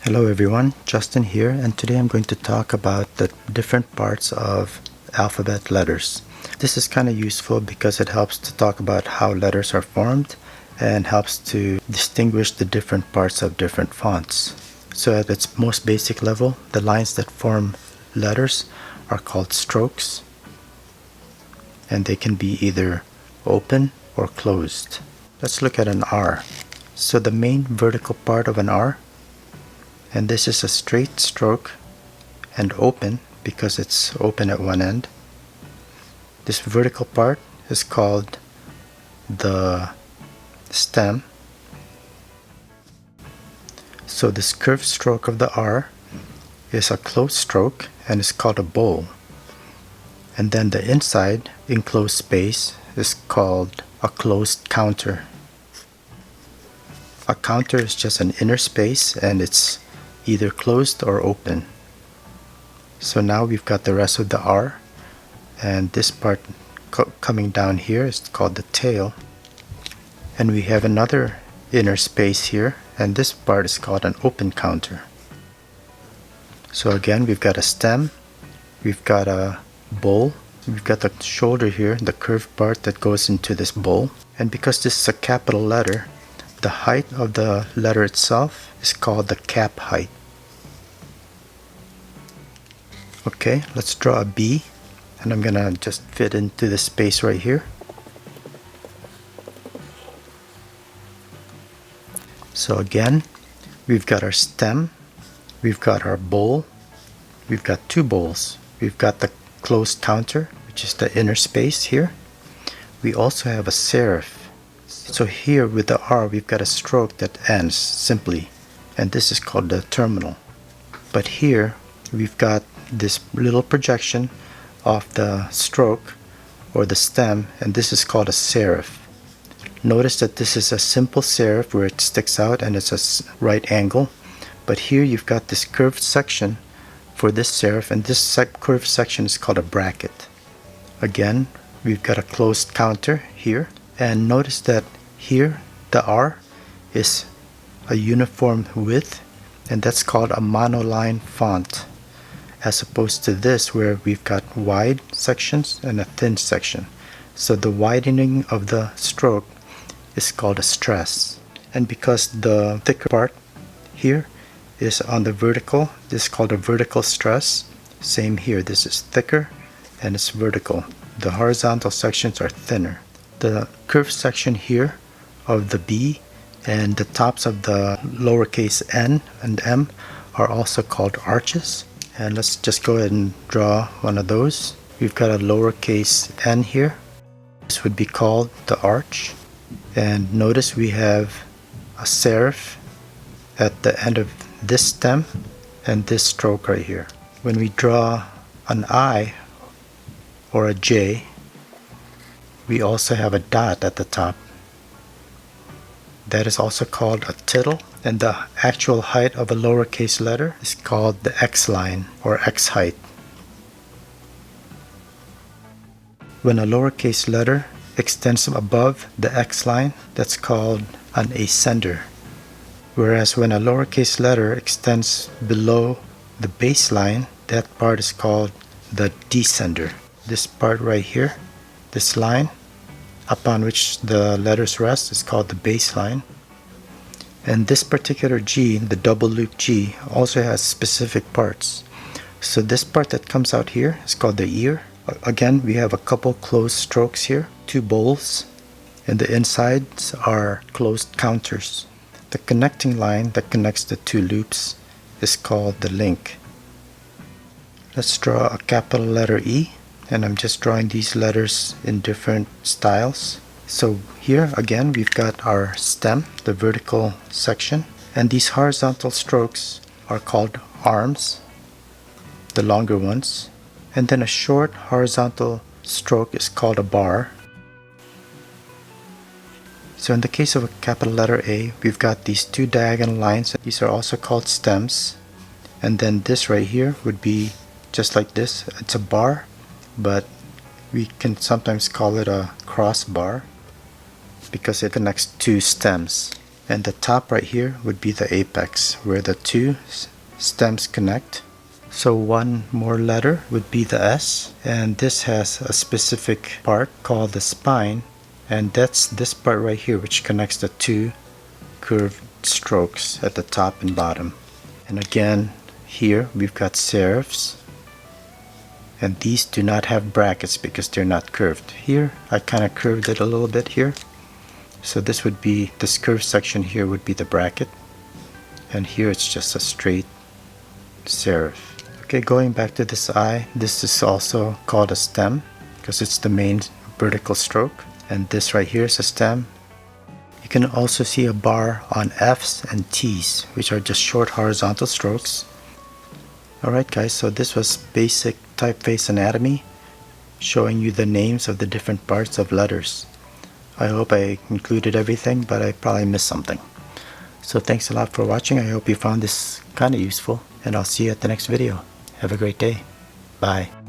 Hello everyone, Justin here, and today I'm going to talk about the different parts of alphabet letters. This is kind of useful because it helps to talk about how letters are formed and helps to distinguish the different parts of different fonts. So at its most basic level, the lines that form letters are called strokes, and they can be either open or closed. Let's look at an R. So the main vertical part of an R, and this is a straight stroke and open because it's open at one end. This vertical part is called the stem. So this curved stroke of the R is a closed stroke and is called a bowl. And then the inside enclosed space is called a closed counter. A counter is just an inner space and it's either closed or open. So now we've got the rest of the R, and this part coming down here is called the tail, and we have another inner space here, and this part is called an open counter. So again, we've got a stem, we've got a bowl, we've got the shoulder here, the curved part that goes into this bowl, and because this is a capital letter, the height of the letter itself is called the cap height. Okay, let's draw a B, and I'm gonna just fit into the space right here. So again, we've got our stem, we've got our bowl, we've got two bowls. We've got the closed counter, which is the inner space here. We also have a serif. So here with the R, we've got a stroke that ends simply, and this is called the terminal. But here we've got this little projection of the stroke or the stem, and this is called a serif. Notice that this is a simple serif where it sticks out and it's a right angle, but here you've got this curved section for this serif, and this curved section is called a bracket. Again, we've got a closed counter here, and notice that here the R is a uniform width, and that's called a monoline font, as opposed to this where we've got wide sections and a thin section. So the widening of the stroke is called a stress, and because the thicker part here is on the vertical, this is called a vertical stress. Same here, this is thicker and it's vertical. The horizontal sections are thinner. The curved section here of the B and the tops of the lowercase n and m are also called arches. And let's just go ahead and draw one of those. We've got a lowercase n here. This would be called the arch. And notice we have a serif at the end of this stem and this stroke right here. When we draw an I or a J, we also have a dot at the top. That is also called a tittle, and the actual height of a lowercase letter is called the X line or X height. When a lowercase letter extends above the X line, that's called an ascender. Whereas when a lowercase letter extends below the baseline, that part is called the descender. This part right here, this line upon which the letters rest, is called the baseline. And this particular G, the double loop G, also has specific parts. So this part that comes out here is called the ear. Again, we have a couple closed strokes here, two bowls, and the insides are closed counters. The connecting line that connects the two loops is called the link. Let's draw a capital letter E, and I'm just drawing these letters in different styles. So here again we've got our stem, the vertical section, and these horizontal strokes are called arms, the longer ones, and then a short horizontal stroke is called a bar. So in the case of a capital letter A, we've got these two diagonal lines. These are also called stems. And then this right here would be just like this. It's a bar, but we can sometimes call it a crossbar because it connects two stems. And the top right here would be the apex, where the two stems connect. So one more letter would be the S, and this has a specific part called the spine, and that's this part right here which connects the two curved strokes at the top and bottom. And again, here we've got serifs, and these do not have brackets because they're not curved. Here I kind of curved it a little bit here, so this would be, this curved section here would be the bracket, and here it's just a straight serif. Okay, going back to this eye, this is also called a stem because it's the main vertical stroke, and this right here is a stem. You can also see a bar on F's and T's, which are just short horizontal strokes. Alright guys, so this was basic typeface anatomy, showing you the names of the different parts of letters. I hope I included everything, but I probably missed something. So thanks a lot for watching. I hope you found this kind of useful, and I'll see you at the next video. Have a great day. Bye.